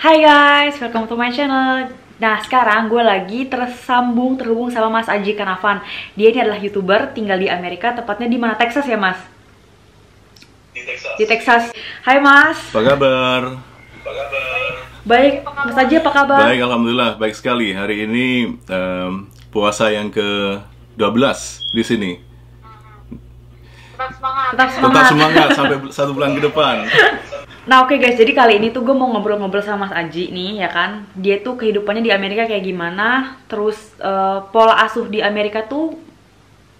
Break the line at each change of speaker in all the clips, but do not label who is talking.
Hai guys, welcome to my channel. Nah, sekarang gue lagi terhubung sama Mas Aji Kanavan. Dia ini adalah YouTuber, tinggal di Amerika, tepatnya di mana? Texas ya, Mas?
Di Texas.
Di Texas. Hai, Mas.
Apa kabar?
Baik, Mas Aji apa kabar?
Baik, alhamdulillah, baik sekali. Hari ini puasa yang ke-12 di sini. Tetap semangat sampai 1 bulan ke depan.
Nah, oke guys, jadi kali ini tuh gue mau ngobrol-ngobrol sama Mas Aji nih, ya kan? Dia tuh kehidupannya di Amerika kayak gimana, terus pola asuh di Amerika tuh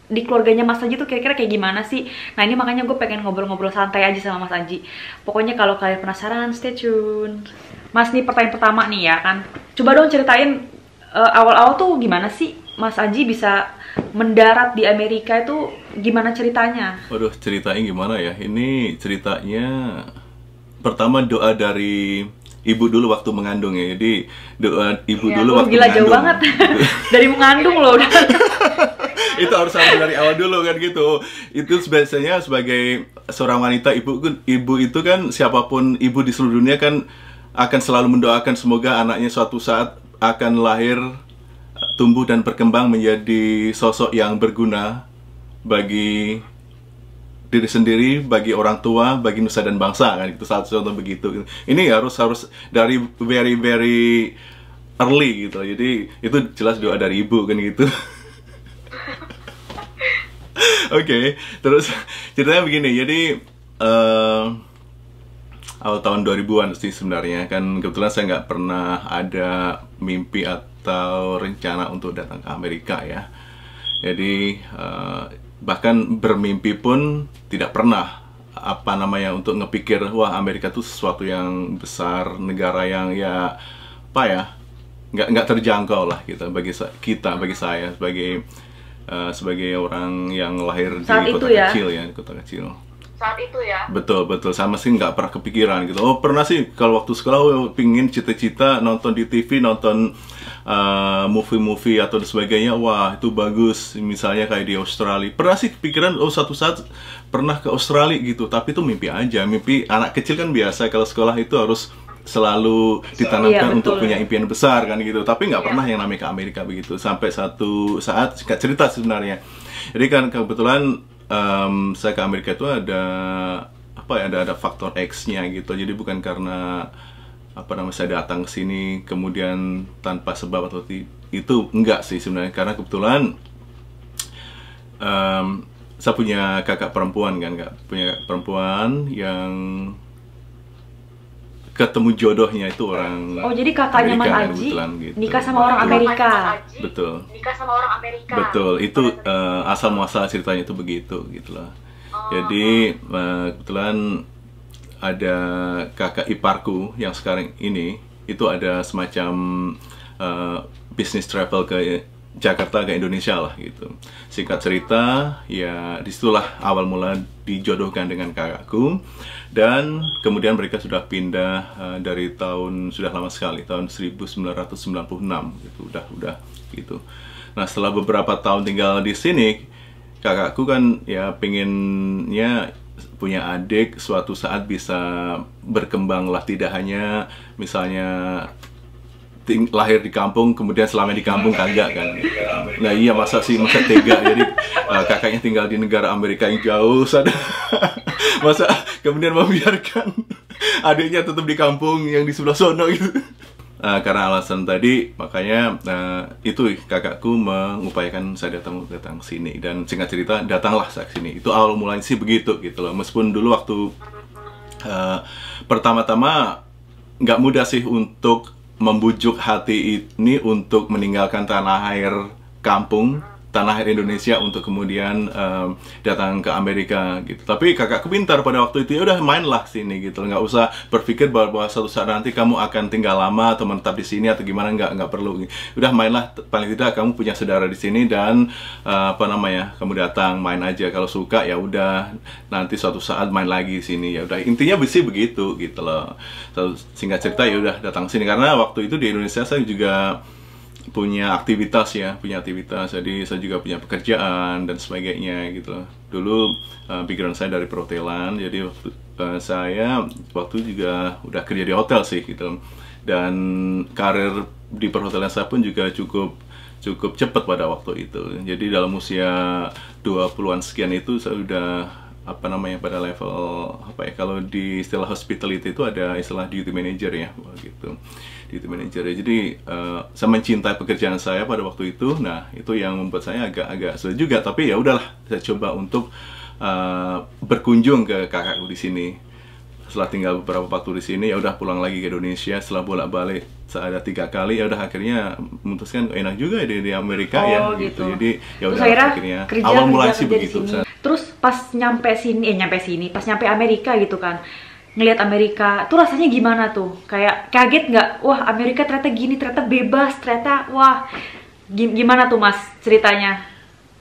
di keluarganya Mas Aji tuh kira-kira kayak gimana sih? Nah, ini makanya gue pengen ngobrol-ngobrol santai aja sama Mas Aji. Pokoknya kalau kalian penasaran, stay tune. Mas, nih pertanyaan pertama nih ya kan. Coba dong ceritain awal-awal tuh gimana sih Mas Aji bisa mendarat di Amerika, itu gimana ceritanya?
Waduh, ceritanya gimana ya? Ini ceritanya pertama doa dari ibu dulu waktu mengandung ya. Jadi doa ibu dulu waktu
gila,
mengandung.
Jauh banget. Dari mengandung loh udah.
Itu harus sampai dari awal dulu kan gitu. Itu biasanya sebagai seorang wanita, ibu itu kan, siapapun ibu di seluruh dunia kan akan selalu mendoakan semoga anaknya suatu saat akan lahir, tumbuh dan berkembang menjadi sosok yang berguna bagi diri sendiri, bagi orang tua, bagi nusa dan bangsa kan. Itu satu contoh begitu. Ini harus dari very early gitu. Jadi itu jelas doa dari ibu kan gitu. Oke, terus ceritanya begini. Jadi awal tahun 2000-an sih sebenarnya kan, kebetulan saya nggak pernah ada mimpi atau rencana untuk datang ke Amerika ya. Jadi bahkan bermimpi pun tidak pernah untuk ngepikir wah Amerika tuh sesuatu yang besar, negara yang ya apa ya, nggak terjangkau lah gitu bagi saya sebagai orang yang lahir
saat
di kota kecil ya, di kota kecil.
Saat itu ya?
Betul, sama sih nggak pernah kepikiran gitu. Oh, pernah sih kalau waktu sekolah pingin cita-cita nonton di TV, nonton movie-movie atau sebagainya. Wah, itu bagus. Misalnya kayak di Australia. Pernah sih kepikiran, oh satu saat pernah ke Australia gitu. Tapi itu mimpi aja. Mimpi anak kecil kan biasa kalau sekolah itu harus selalu ditanamkan untuk punya impian besar kan gitu. Tapi nggak pernah yang namanya ke Amerika begitu. Sampai satu saat, singkat cerita sebenarnya. Jadi kan kebetulan saya ke Amerika itu ada faktor X-nya gitu. Jadi bukan karena saya datang ke sini kemudian tanpa sebab atau itu enggak sih sebenarnya, karena kebetulan saya punya kakak perempuan yang ketemu jodohnya itu orang.
Oh, jadi kakaknya Mas Aji gitu. Nikah sama orang Amerika.
Betul.
Nikah sama orang Amerika.
Betul, itu asal muasal ceritanya itu begitu gitu loh. Jadi kebetulan ada kakak iparku yang sekarang ini itu ada semacam business travel ke Jakarta, ke Indonesia lah gitu. Singkat cerita, ya disitulah awal mula dijodohkan dengan kakakku. Dan kemudian mereka sudah pindah dari sudah lama sekali, tahun 1996 gitu, udah gitu. Nah, setelah beberapa tahun tinggal di sini, kakakku kan ya pengennya punya adik suatu saat bisa berkembang lah, tidak hanya misalnya lahir di kampung kemudian selama di kampung kagak kan. Nah iya, masa tega. Jadi kakaknya tinggal di negara Amerika yang jauh sana. Masa kemudian membiarkan adiknya tetap di kampung yang di sebelah sono gitu. Karena alasan tadi, makanya itu kakakku mengupayakan saya datang sini. Dan singkat cerita, datanglah saya ke sini. Itu awal mulanya sih begitu gitu loh. Meskipun dulu waktu pertama-tama nggak mudah sih untuk membujuk hati ini untuk meninggalkan tanah air kampung, tanah air Indonesia untuk kemudian datang ke Amerika gitu. Tapi kakakku pintar pada waktu itu, ya udah mainlah sini gitu, nggak usah berpikir bahwa suatu saat nanti kamu akan tinggal lama atau menetap di sini atau gimana, nggak perlu. Udah mainlah, paling tidak kamu punya saudara di sini dan kamu datang main aja, kalau suka ya udah nanti suatu saat main lagi di sini, ya udah, intinya sih begitu gitu loh. Singkat cerita ya udah datang sini, karena waktu itu di Indonesia saya juga punya aktivitas ya, punya aktivitas. Jadi saya juga punya pekerjaan dan sebagainya gitu loh. Dulu pikiran saya dari perhotelan, jadi saya waktu juga udah kerja di hotel sih gitu. Dan karir di perhotelan saya pun juga cukup cepat pada waktu itu. Jadi dalam usia 20-an sekian itu saya udah pada level kalau di istilah hospitality itu ada istilah duty manager ya, gitu. Duty manager ya. Jadi saya mencintai pekerjaan saya pada waktu itu. Nah, itu yang membuat saya agak sulit juga, tapi ya udahlah, saya coba untuk berkunjung ke kakakku di sini. Setelah tinggal beberapa waktu di sini, ya udah pulang lagi ke Indonesia. Setelah bolak-balik ada 3 kali, ya udah akhirnya memutuskan enak juga di Amerika ya gitu. Jadi ya udah akhirnya awal mulai sih begitu.
Terus pas nyampe pas nyampe Amerika gitu kan, ngelihat Amerika tuh rasanya gimana tuh? Kayak kaget nggak? Wah, Amerika ternyata gini, ternyata bebas, ternyata wah, gimana tuh Mas ceritanya?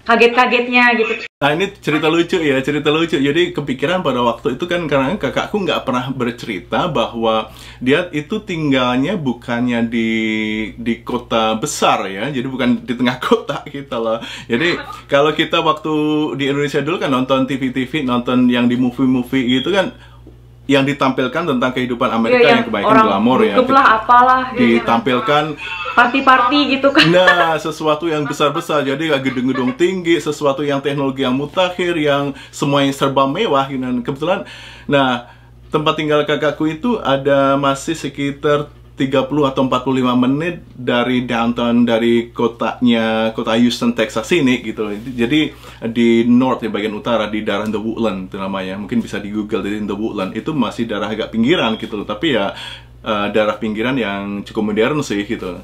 Kaget-kagetnya gitu.
Nah, ini cerita lucu ya, cerita lucu. Jadi kepikiran pada waktu itu kan, karena kakakku nggak pernah bercerita bahwa dia itu tinggalnya bukannya di kota besar ya, jadi bukan di tengah kota gitu loh. Jadi kalau kita waktu di Indonesia dulu kan nonton TV-TV, nonton yang di movie-movie gitu kan, yang ditampilkan tentang kehidupan Amerika yang kebanyakan glamor ya.
Lah apalah
ditampilkan
party-party gitu kan.
Nah, sesuatu yang besar-besar, jadi gedung-gedung tinggi, sesuatu yang teknologi yang mutakhir, yang semuanya serba mewah gitu. Kebetulan, nah, tempat tinggal kakakku itu ada masih sekitar 30 atau 45 menit dari downtown, dari kota Houston, Texas ini gitu. Jadi di north, di bagian utara, di daerah The Woodland itu namanya. Mungkin bisa di Google, di The Woodland. Itu masih daerah agak pinggiran gitu loh, tapi ya daerah pinggiran yang cukup modern sih gitu.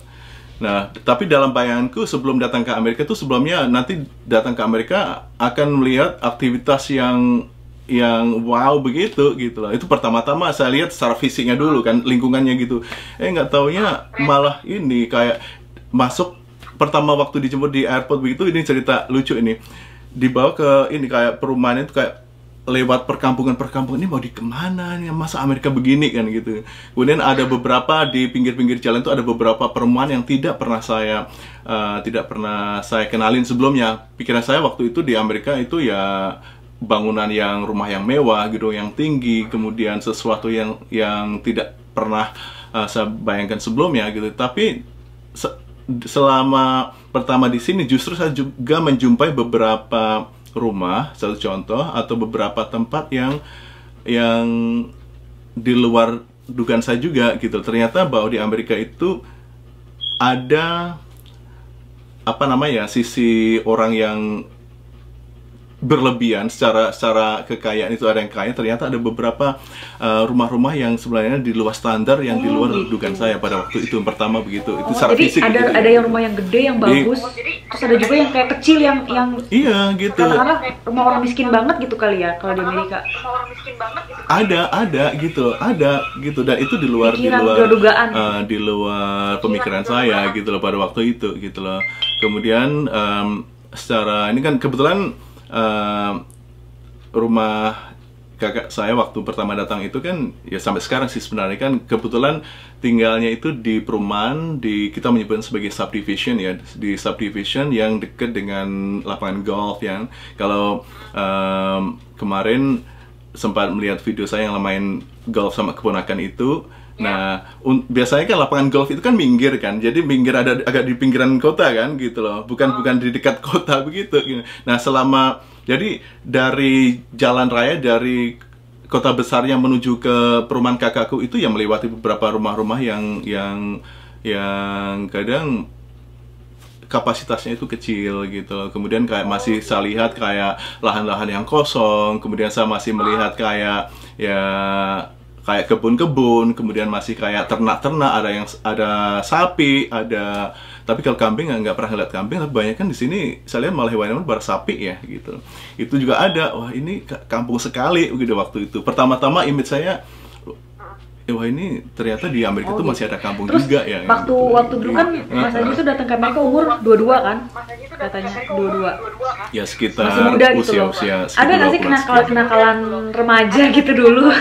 Nah, tapi dalam bayanganku sebelum datang ke Amerika itu, sebelumnya nanti datang ke Amerika akan melihat aktivitas yang wow begitu gitu loh. Itu pertama-tama saya lihat secara fisiknya dulu kan, lingkungannya gitu. Nggak taunya malah ini kayak masuk pertama waktu dijemput di airport begitu. Ini cerita lucu ini, dibawa ke ini kayak perumahan itu, kayak lewat perkampungan ini, mau di kemana nih, masa Amerika begini kan gitu. Kemudian ada beberapa di pinggir-pinggir jalan itu ada beberapa perumahan yang tidak pernah saya kenalin sebelumnya. Pikiran saya waktu itu di Amerika itu ya bangunan yang rumah yang mewah gitu, yang tinggi, kemudian sesuatu yang tidak pernah saya bayangkan sebelumnya gitu. Tapi selama pertama di sini justru saya juga menjumpai beberapa rumah, satu contoh, atau beberapa tempat yang di luar dugaan saya juga gitu. Ternyata bahwa di Amerika itu ada sisi orang yang berlebihan secara kekayaan. Itu ada yang kaya, ternyata ada beberapa rumah-rumah yang sebenarnya di luar standar, yang di luar dugaan saya pada waktu itu. Yang pertama begitu, itu secara
jadi
fisik
ada
gitu.
Ada yang rumah yang gede, yang bagus, terus ada juga yang kayak kecil, yang
iya gitu,
katakanlah rumah orang miskin banget gitu kali ya kalau di Amerika.
Ada gitu, dan itu di luar pemikiran saya gitu loh pada waktu itu gitu loh. Kemudian secara ini kan kebetulan rumah kakak saya waktu pertama datang itu kan ya sampai sekarang sih sebenarnya kan kebetulan tinggalnya itu di perumahan, kita menyebutnya sebagai subdivision ya, di subdivision yang dekat dengan lapangan golf ya. Kalau kemarin sempat melihat video saya yang main golf sama keponakan itu. Nah, biasanya kan lapangan golf itu kan minggir kan, jadi minggir ada agak di pinggiran kota kan gitu loh, bukan di dekat kota begitu. Nah, jadi dari jalan raya dari kota besarnya menuju ke perumahan kakakku itu yang melewati beberapa rumah-rumah yang kadang kapasitasnya itu kecil gitu. Kemudian kayak masih saya lihat kayak lahan-lahan yang kosong, kemudian saya masih melihat kayak kebun-kebun, kemudian masih kayak ternak-ternak, ada sapi, tapi kalau kambing nggak pernah lihat kambing, tapi banyak kan di sini saya lihat malah hewan-hewan bar sapi ya gitu. Itu juga ada. Wah, ini kampung sekali gitu waktu itu. Pertama-tama image saya, wah ini ternyata di Amerika itu masih ada kampung. Terus, juga ya.
Waktu dulu kan Mas Haji itu datang ke Amerika umur 22 kan? Katanya 22.
Ya sekitar
usia-usia. Ada nggak sih kenakalan remaja gitu dulu?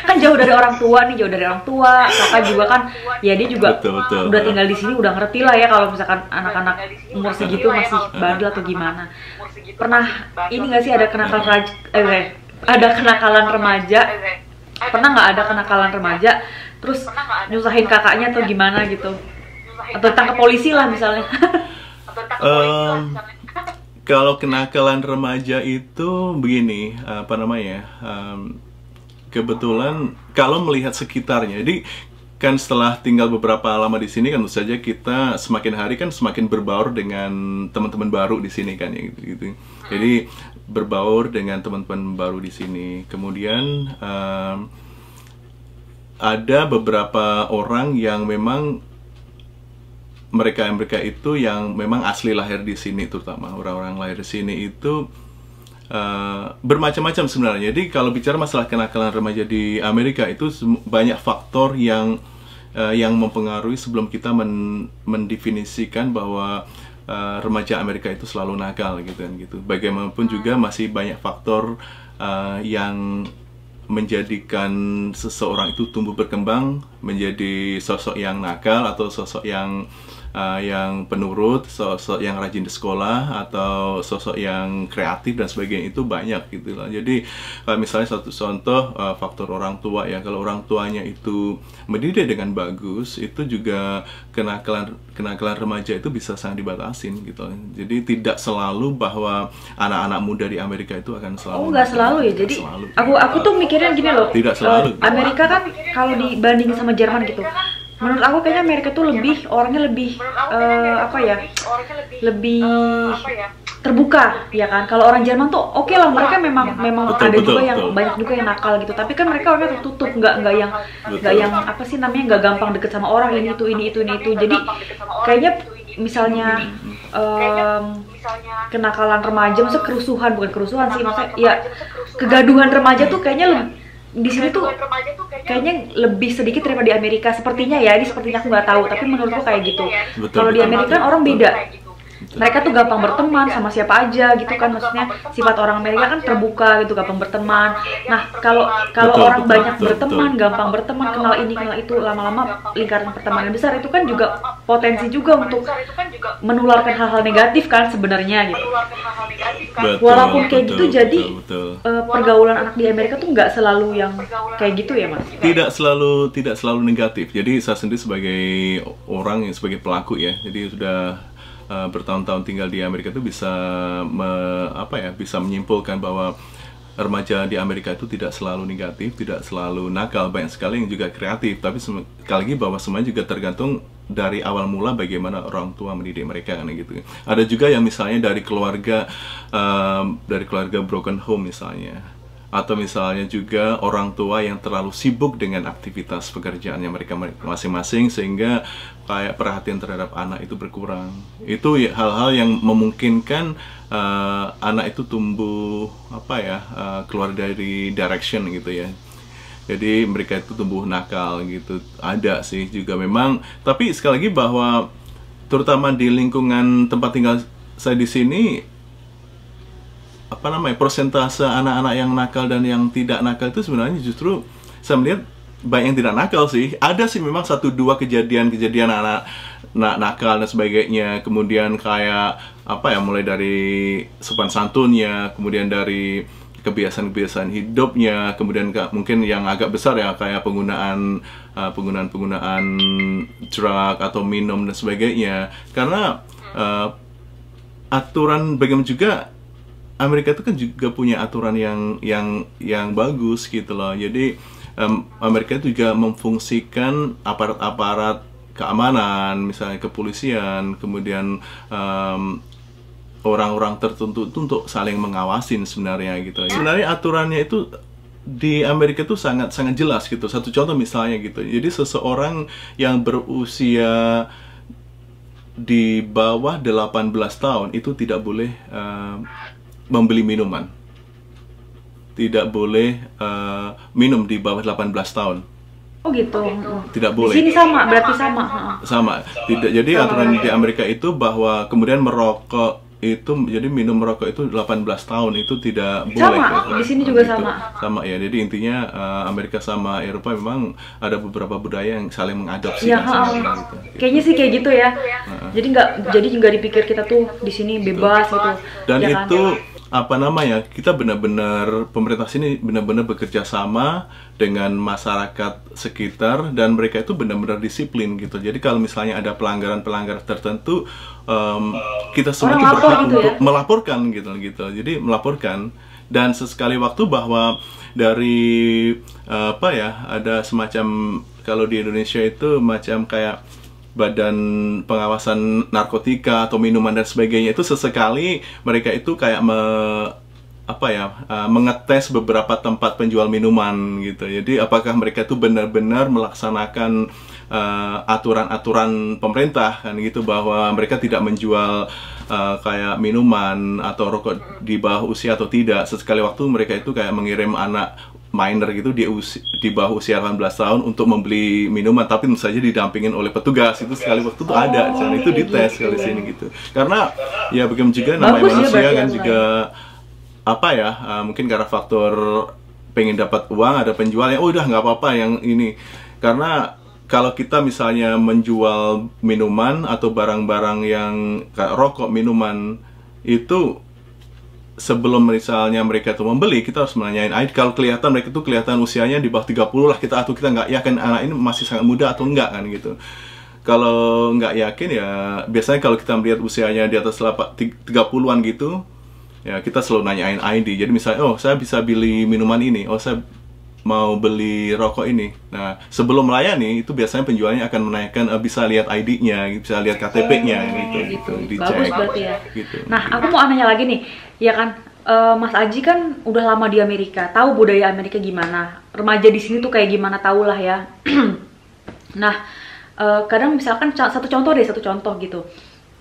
kan jauh dari orang tua nih, jauh dari orang tua. Kakak juga kan, ya dia juga
Betul.
udah tinggal di sini, udah ngerti lah ya kalau misalkan anak-anak umur segitu masih bandel atau gimana. Pernah ini nggak sih ada ada kenakalan remaja? Pernah nggak ada kenakalan remaja terus nyusahin kakaknya atau gimana gitu? Atau ditangkap polisi lah misalnya?
Kalau kenakalan remaja itu begini, apa namanya? Kebetulan kalau melihat sekitarnya, jadi kan setelah tinggal beberapa lama di sini kan tentu saja kita semakin hari kan semakin berbaur dengan teman-teman baru di sini kan ya gitu. Jadi berbaur dengan teman-teman baru di sini. Kemudian ada beberapa orang yang memang mereka itu yang memang asli lahir di sini, terutama orang-orang lahir di sini itu bermacam-macam sebenarnya. Jadi kalau bicara masalah kenakalan remaja di Amerika itu banyak faktor yang mempengaruhi sebelum kita mendefinisikan bahwa remaja Amerika itu selalu nakal gitu kan gitu. Bagaimanapun juga masih banyak faktor yang menjadikan seseorang itu tumbuh berkembang menjadi sosok yang nakal atau sosok yang penurut, sosok yang rajin di sekolah atau sosok yang kreatif dan sebagainya, itu banyak gitu lah. Jadi misalnya satu contoh faktor orang tua ya, kalau orang tuanya itu mendidik dengan bagus, itu juga kenakalan remaja itu bisa sangat dibatasin gitu. Jadi tidak selalu bahwa anak-anak muda di Amerika itu akan selalu.
Oh, nggak selalu ya. Jadi
selalu.
aku tuh mikirnya gini loh.
Tidak selalu.
Amerika kan kalau dibandingin sama Jerman gitu, menurut aku kayaknya Amerika tuh orangnya lebih lebih terbuka ya kan. Kalau orang Jerman tuh oke lah, mereka memang ada juga yang banyak juga yang nakal gitu, tapi kan mereka orangnya tertutup, nggak yang apa sih namanya, nggak gampang deket sama orang, ini itu. Jadi kayaknya misalnya kenakalan remaja, maksudnya kerusuhan, bukan kerusuhan sih, maksudnya ya kegaduhan remaja tuh kayaknya di sini tuh kayaknya lebih sedikit daripada di Amerika, sepertinya ya. Ini sepertinya aku nggak tahu, tapi menurutku kayak gitu. Kalau di Amerika kan orang beda. Mereka tuh gampang berteman sama siapa aja gitu kan, maksudnya sifat orang Amerika kan terbuka gitu, gampang berteman. Nah kalau orang banyak berteman, gampang berteman, kenal ini kenal itu, lama-lama lingkaran pertemanan besar, itu kan juga potensi juga untuk menularkan hal-hal negatif kan sebenarnya gitu. Walaupun kayak gitu, jadi pergaulan anak di Amerika tuh nggak selalu yang kayak gitu ya mas?
Tidak selalu negatif. Jadi saya sendiri sebagai orang yang sebagai pelaku ya, jadi sudah bertahun-tahun tinggal di Amerika itu bisa bisa menyimpulkan bahwa remaja di Amerika itu tidak selalu negatif, tidak selalu nakal, banyak sekali yang juga kreatif. Tapi sekali lagi bahwa semuanya juga tergantung dari awal mula bagaimana orang tua mendidik mereka kan gitu. Ada juga yang misalnya dari keluarga broken home misalnya, atau misalnya juga orang tua yang terlalu sibuk dengan aktivitas pekerjaannya mereka masing-masing sehingga kayak perhatian terhadap anak itu berkurang. Itu ya, hal-hal yang memungkinkan anak itu tumbuh keluar dari direction gitu ya. Jadi mereka itu tumbuh nakal gitu. Ada sih juga memang, tapi sekali lagi bahwa terutama di lingkungan tempat tinggal saya di sini, persentase anak-anak yang nakal dan yang tidak nakal itu sebenarnya justru saya melihat banyak yang tidak nakal sih. Ada sih memang 1-2 kejadian anak nakal dan sebagainya. Kemudian kayak mulai dari sopan santunnya, kemudian dari kebiasaan hidupnya, kemudian mungkin yang agak besar ya kayak penggunaan drug atau minum dan sebagainya. Karena aturan bagaimana juga Amerika itu kan juga punya aturan yang bagus gitu loh. Jadi Amerika itu juga memfungsikan aparat keamanan, misalnya kepolisian, kemudian orang-orang tertentu itu untuk saling mengawasin sebenarnya gitu. Sebenarnya aturannya itu di Amerika itu sangat jelas gitu. Satu contoh misalnya gitu. Jadi seseorang yang berusia di bawah 18 tahun itu tidak boleh membeli minuman. Tidak boleh minum di bawah 18 tahun.
Oh gitu.
Tidak boleh.
Di sini berarti sama.
Sama. Tidak. Jadi aturan di Amerika itu bahwa kemudian merokok itu jadi minum rokok itu 18 tahun itu tidak boleh.
Sama, di sini juga
gitu.
sama.
Sama ya. Jadi intinya Amerika sama Eropa memang ada beberapa budaya yang saling mengadopsi
Ya,
kan, gitu.
kayaknya sih kayak gitu ya. Jadi nggak dipikir kita tuh di sini bebas gitu.
Dan
ya kan?
itu apa namanya, kita benar-benar, pemerintah sini benar-benar bekerja sama dengan masyarakat sekitar dan mereka itu benar-benar disiplin gitu. Jadi kalau misalnya ada pelanggaran-pelanggaran tertentu, kita semakin
lapor
berhak
gitu ya?
untuk melaporkan gitu. Jadi melaporkan, dan sesekali waktu bahwa dari apa ya, ada semacam, kalau di Indonesia itu macam kayak Badan Pengawasan Narkotika atau minuman dan sebagainya, itu sesekali mereka itu kayak mengetes beberapa tempat penjual minuman gitu. Jadi apakah mereka itu benar-benar melaksanakan aturan-aturan pemerintah kan gitu, bahwa mereka tidak menjual kayak minuman atau rokok di bawah usia atau tidak. Sesekali waktu mereka itu kayak mengirim anak minor gitu di bawah usia 18 tahun untuk membeli minuman, tapi tentu saja didampingin oleh petugas. Itu sekali waktu tuh ada, dan itu dites kali sini gitu. Karena ya bagaimana juga namanya manusia kan juga apa ya, mungkin karena faktor pengen dapat uang, ada penjual yang udah nggak apa-apa yang ini. Karena kalau kita misalnya menjual minuman atau barang-barang yang kayak rokok, minuman itu, sebelum misalnya mereka itu membeli, kita harus menanyain ID. Kalau kelihatan mereka itu kelihatan usianya di bawah 30 lah, kita nggak yakin anak ini masih sangat muda atau enggak kan gitu. Kalau nggak yakin ya biasanya kalau kita melihat usianya di atas 30-an gitu, ya kita selalu nanyain ID. Jadi misalnya, oh saya bisa beli minuman ini, oh saya mau beli rokok ini. Nah, sebelum melayani itu biasanya penjualnya akan menanyakan bisa lihat ID-nya, bisa lihat KTP-nya gitu, dicek.
Bagus berarti ya.
Gitu.
Nah, aku mau nanya lagi nih, ya kan, Mas Aji kan udah lama di Amerika, tahu budaya Amerika gimana, remaja di sini tuh kayak gimana, tau lah ya. Nah, kadang misalkan satu contoh gitu.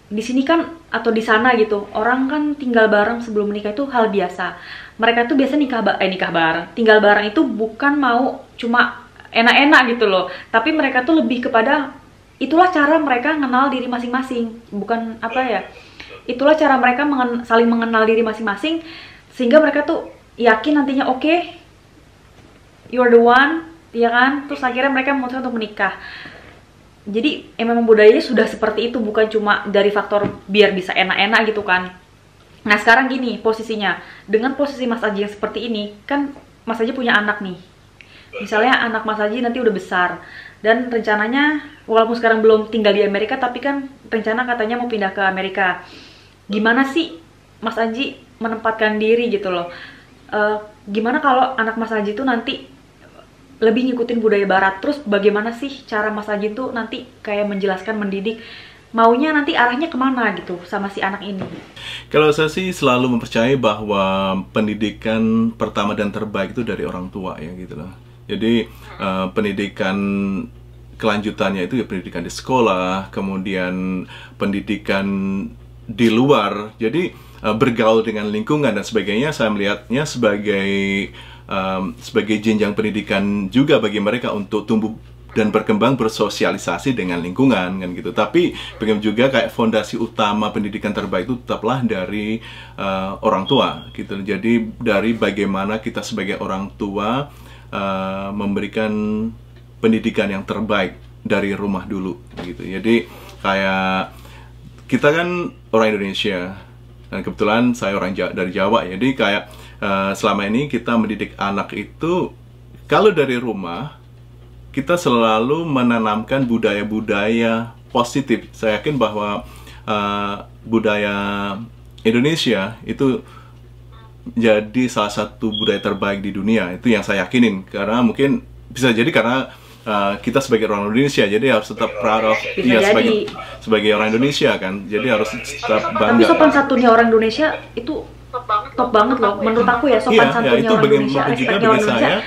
Di sini kan atau di sana gitu, orang kan tinggal bareng sebelum menikah itu hal biasa. Mereka tuh biasa nikah bareng. Tinggal bareng itu bukan mau cuma enak-enak gitu loh, tapi mereka tuh lebih kepada itulah cara mereka mengenal diri masing-masing. Bukan apa ya? Itulah cara mereka saling mengenal diri masing-masing, sehingga mereka tuh yakin nantinya oke, you're the one, ya kan? Terus akhirnya mereka memutuskan untuk menikah. Jadi memang budayanya sudah seperti itu, bukan cuma dari faktor biar bisa enak-enak gitu kan. Nah sekarang gini posisinya, dengan posisi Mas Aji yang seperti ini, kan Mas Aji punya anak nih. Misalnya anak Mas Aji nanti udah besar, dan rencananya, walaupun sekarang belum tinggal di Amerika, tapi kan rencana katanya mau pindah ke Amerika. Gimana sih Mas Aji menempatkan diri gitu loh? Gimana kalau anak Mas Aji tuh nanti lebih ngikutin budaya barat, terus bagaimana sih cara Mas Aji tuh nanti kayak menjelaskan, mendidik, maunya nanti arahnya kemana gitu sama si anak ini?
Kalau saya sih selalu mempercayai bahwa pendidikan pertama dan terbaik itu dari orang tua ya gitu loh. Jadi pendidikan kelanjutannya itu ya pendidikan di sekolah, kemudian pendidikan di luar. Jadi bergaul dengan lingkungan dan sebagainya, saya melihatnya sebagai jenjang pendidikan juga bagi mereka untuk tumbuh dan berkembang, bersosialisasi dengan lingkungan kan gitu. Tapi bagaimana juga kayak fondasi utama pendidikan terbaik itu tetaplah dari orang tua gitu. Jadi dari bagaimana kita sebagai orang tua memberikan pendidikan yang terbaik dari rumah dulu gitu. Jadi kayak kita kan orang Indonesia dan kebetulan saya orang dari Jawa ya. Jadi kayak selama ini kita mendidik anak itu, kalau dari rumah kita selalu menanamkan budaya-budaya positif. Saya yakin bahwa budaya Indonesia itu jadi salah satu budaya terbaik di dunia. Itu yang saya yakinin, karena mungkin bisa jadi karena kita sebagai orang Indonesia, jadi harus tetap proud of sebagai orang Indonesia kan. Jadi harus tetap bangga.
Tapi sopan satunya orang Indonesia itu top banget loh, menurut aku ya, sopan santunnya orang Indonesia, respeknya orang Indonesia.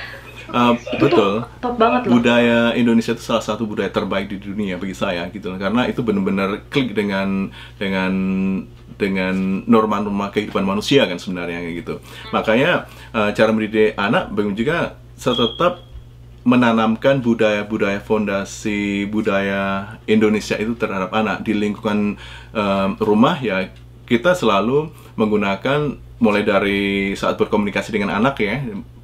Betul.
Tuh top banget loh.
Budaya Indonesia itu salah satu budaya terbaik di dunia bagi saya gitu loh. Karena itu benar-benar klik dengan norma-norma kehidupan manusia kan sebenarnya kayak gitu. Makanya cara mendidik anak bagaimana juga saya tetap menanamkan budaya-budaya, fondasi budaya Indonesia itu terhadap anak di lingkungan rumah ya. kita selalu menggunakan mulai dari saat berkomunikasi dengan anak ya,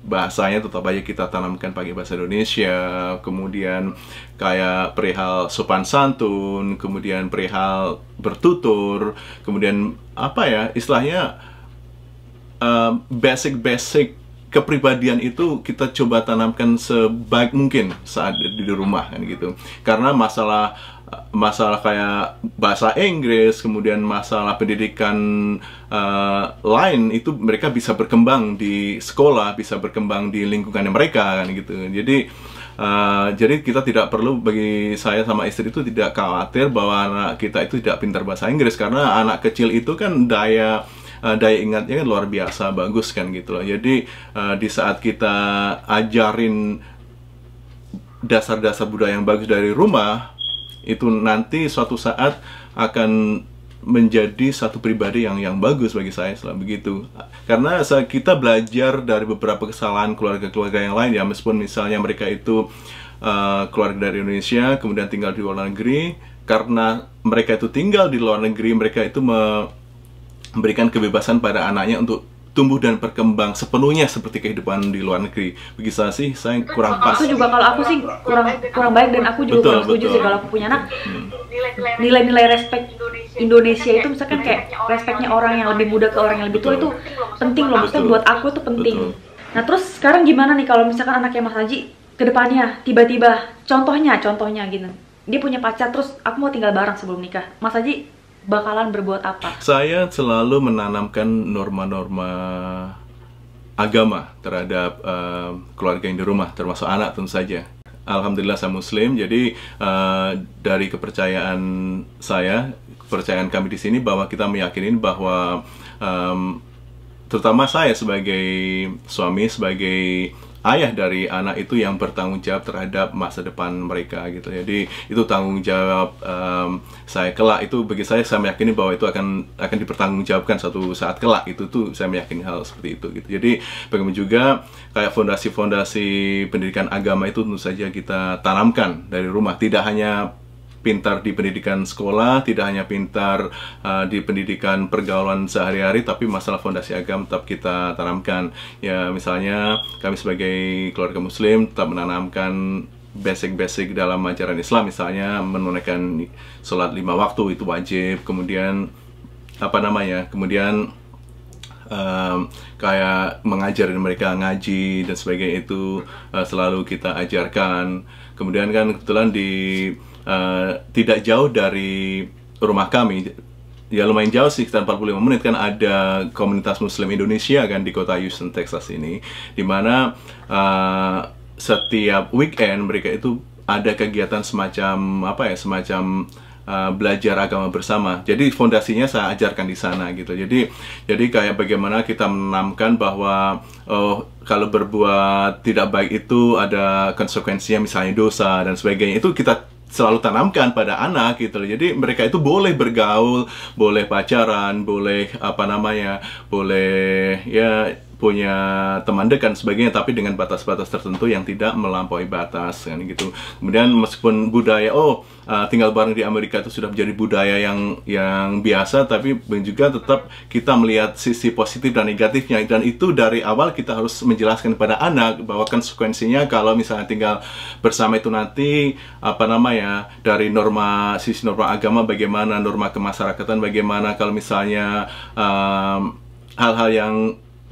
bahasanya tetap aja kita tanamkan pakai bahasa Indonesia, kemudian kayak perihal sopan santun, kemudian perihal bertutur, kemudian apa ya istilahnya basic kepribadian itu kita coba tanamkan sebaik mungkin saat di rumah kan gitu. Karena masalah kayak bahasa Inggris, kemudian masalah pendidikan lain itu mereka bisa berkembang di sekolah, bisa berkembang di lingkungan mereka kan gitu. Jadi kita tidak perlu, bagi saya sama istri itu tidak khawatir bahwa anak kita itu tidak pintar bahasa Inggris, karena anak kecil itu kan daya ingatnya kan luar biasa bagus kan gitu loh. Jadi di saat kita ajarin dasar-dasar budaya yang bagus dari rumah, itu nanti suatu saat akan menjadi satu pribadi yang bagus bagi saya selalu begitu. Karena kita belajar dari beberapa kesalahan keluarga-keluarga yang lain ya, meskipun misalnya mereka itu keluarga dari Indonesia kemudian tinggal di luar negeri, karena mereka itu tinggal di luar negeri, mereka itu memberikan kebebasan pada anaknya untuk tumbuh dan berkembang sepenuhnya seperti kehidupan di luar negeri. Bagi saya sih, saya kurang pas.
Aku juga, kalau aku sih kurang baik, dan aku juga kurang setuju sih kalau aku punya anak. Nilai-nilai respect Indonesia itu misalkan kayak respectnya orang yang lebih muda ke orang yang lebih tua itu penting loh, maksudnya buat aku itu penting. Nah terus sekarang gimana nih kalau misalkan anaknya Mas Haji ke depannya tiba-tiba, contohnya gitu, dia punya pacar terus aku mau tinggal bareng sebelum nikah, Mas Haji bakalan berbuat apa?
Saya selalu menanamkan norma-norma agama terhadap keluarga yang di rumah, termasuk anak tentu saja. Alhamdulillah saya Muslim, jadi dari kepercayaan kami di sini bahwa kita meyakini bahwa terutama saya sebagai suami, sebagai ayah dari anak itu yang bertanggung jawab terhadap masa depan mereka gitu. Jadi itu tanggung jawab saya kelak, itu bagi saya meyakini bahwa itu akan dipertanggungjawabkan suatu saat kelak, itu tuh saya meyakini hal seperti itu gitu. Jadi bagaimana juga kayak fondasi pendidikan agama itu tentu saja kita tanamkan dari rumah, tidak hanya pintar di pendidikan sekolah, tidak hanya pintar di pendidikan pergaulan sehari-hari, tapi masalah fondasi agama tetap kita tanamkan. Ya misalnya kami sebagai keluarga Muslim tetap menanamkan basic dalam ajaran Islam, misalnya menunaikan sholat 5 waktu itu wajib, kemudian kayak mengajarin mereka ngaji dan sebagainya itu selalu kita ajarkan. Kemudian kan kebetulan tidak jauh dari rumah kami, ya lumayan jauh sih, sekitar 45 menit kan, ada komunitas Muslim Indonesia kan di kota Houston, Texas ini, dimana setiap weekend mereka itu ada kegiatan semacam belajar agama bersama. Jadi fondasinya saya ajarkan di sana gitu. Jadi kayak bagaimana kita menanamkan bahwa kalau berbuat tidak baik itu ada konsekuensinya, misalnya dosa dan sebagainya. Itu kita selalu tanamkan pada anak gitu. Jadi mereka itu boleh bergaul, boleh pacaran, boleh boleh ya punya teman dekat dan sebagainya, tapi dengan batas-batas tertentu yang tidak melampaui batas kan gitu. Kemudian meskipun budaya tinggal bareng di Amerika itu sudah menjadi budaya yang biasa, tapi juga tetap kita melihat sisi positif dan negatifnya, dan itu dari awal kita harus menjelaskan kepada anak bahwa konsekuensinya kalau misalnya tinggal bersama itu nanti dari sisi norma agama bagaimana, norma kemasyarakatan bagaimana, kalau misalnya hal-hal yang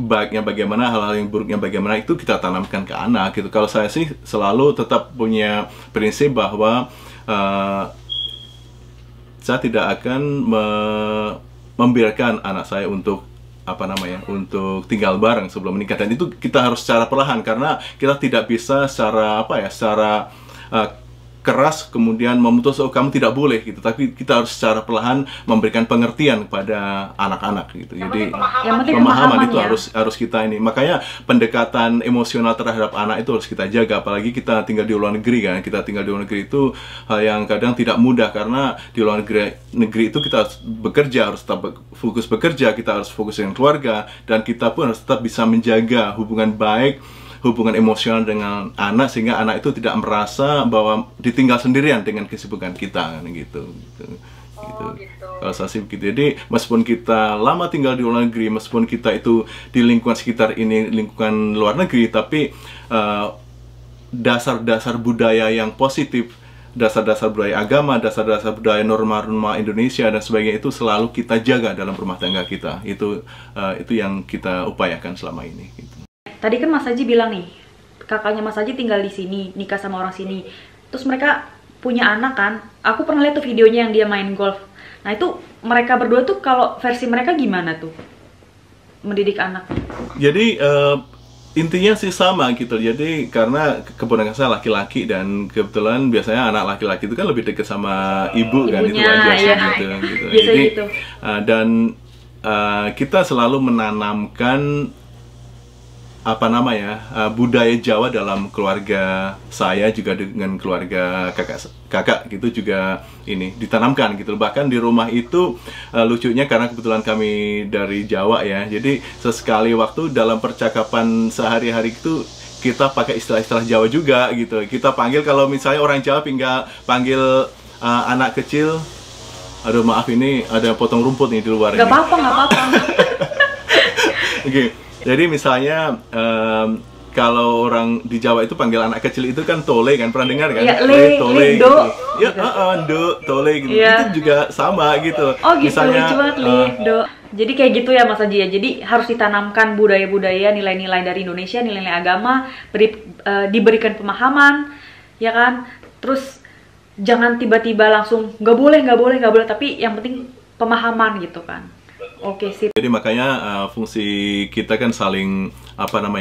baiknya bagaimana, hal-hal yang buruknya bagaimana, itu kita tanamkan ke anak gitu. Kalau saya sih selalu tetap punya prinsip bahwa saya tidak akan membiarkan anak saya untuk untuk tinggal bareng sebelum menikah, dan itu kita harus secara perlahan, karena kita tidak bisa secara keras kemudian memutus kamu tidak boleh gitu, tapi kita harus secara perlahan memberikan pengertian kepada anak-anak gitu. Jadi pemahaman itu
ya.
harus kita ini, makanya pendekatan emosional terhadap anak itu harus kita jaga, apalagi kita tinggal di luar negeri kan. Kita tinggal di luar negeri itu hal yang kadang tidak mudah, karena di luar negeri itu kita harus bekerja, harus tetap fokus bekerja, kita harus fokus dengan keluarga, dan kita pun harus tetap bisa menjaga hubungan baik, hubungan emosional dengan anak, sehingga anak itu tidak merasa bahwa ditinggal sendirian dengan kesibukan kita kan gitu. gitu. Kalau saya sih begitu. Jadi meskipun kita lama tinggal di luar negeri, meskipun kita itu di lingkungan sekitar ini lingkungan luar negeri, tapi dasar-dasar budaya yang positif, dasar-dasar budaya agama, dasar-dasar budaya norma-norma Indonesia dan sebagainya itu selalu kita jaga dalam rumah tangga kita. Itu yang kita upayakan selama ini. Gitu.
Tadi kan Mas Haji bilang nih, kakaknya Mas Haji tinggal di sini, nikah sama orang sini. Terus mereka punya anak kan? Aku pernah lihat tuh videonya yang dia main golf. Nah itu mereka berdua tuh kalau versi mereka gimana tuh mendidik anak?
Jadi intinya sih sama gitu. Jadi karena keponakan saya laki-laki dan kebetulan biasanya anak laki-laki itu kan lebih dekat sama ibu kan, itu wajar sih gitu. Jadi gitu. Dan kita selalu menanamkan budaya Jawa dalam keluarga saya, juga dengan keluarga kakak gitu juga ini ditanamkan gitu. Bahkan di rumah itu lucunya karena kebetulan kami dari Jawa ya, jadi sesekali waktu dalam percakapan sehari-hari itu kita pakai istilah-istilah Jawa juga gitu. Kita panggil, kalau misalnya orang Jawa panggil anak kecil, aduh maaf ini ada potong rumput nih di luar.
Gak apa-apa, gak apa-apa.
Oke. Jadi misalnya kalau orang di Jawa itu panggil anak kecil itu kan tole kan, pernah dengar kan?
Ya,
tole
do.
Gitu. Ya, do, tole gitu. Ya. Itu juga sama gitu.
Oh gitu,
misalnya,
lucu banget do. Jadi kayak gitu ya Mas Haji ya. Jadi harus ditanamkan budaya-budaya, nilai-nilai dari Indonesia, nilai-nilai agama, diberikan pemahaman, ya kan? Terus jangan tiba-tiba langsung nggak boleh, tapi yang penting pemahaman gitu kan. Oke, sip.
Jadi makanya fungsi kita kan saling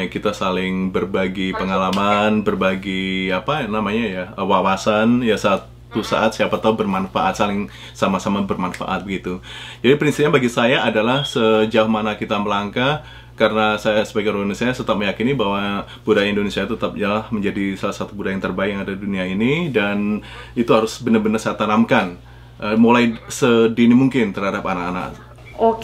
kita saling berbagi pengalaman, berbagi wawasan ya, satu saat siapa tahu bermanfaat, saling sama-sama bermanfaat begitu. Jadi prinsipnya bagi saya adalah sejauh mana kita melangkah, karena saya sebagai orang Indonesia tetap meyakini bahwa budaya Indonesia itu tetap menjadi salah satu budaya yang terbaik yang ada di dunia ini, dan itu harus benar-benar saya tanamkan mulai sedini mungkin terhadap anak-anak.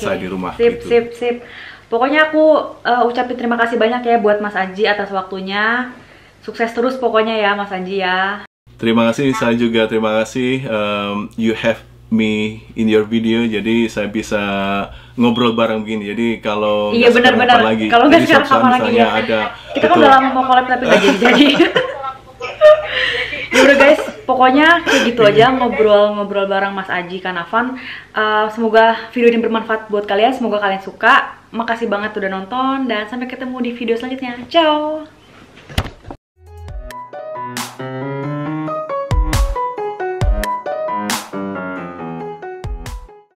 Saya di rumah.
Sip. Pokoknya aku ucapin terima kasih banyak ya buat Mas Haji atas waktunya. Sukses terus pokoknya ya Mas Haji ya.
Terima kasih, saya juga terima kasih. You have me in your video, jadi saya bisa ngobrol bareng begini. Jadi kalau
iya benar-benar. Kalau nggak sekarang kapan lagi ya? Kita kan udah lama mau collab tapi nggak jadi. Ya udah guys, pokoknya kayak gitu aja ngobrol-ngobrol bareng Mas Haji Kanavan. Semoga video ini bermanfaat buat kalian, semoga kalian suka. Makasih banget udah nonton dan sampai ketemu di video selanjutnya. Ciao.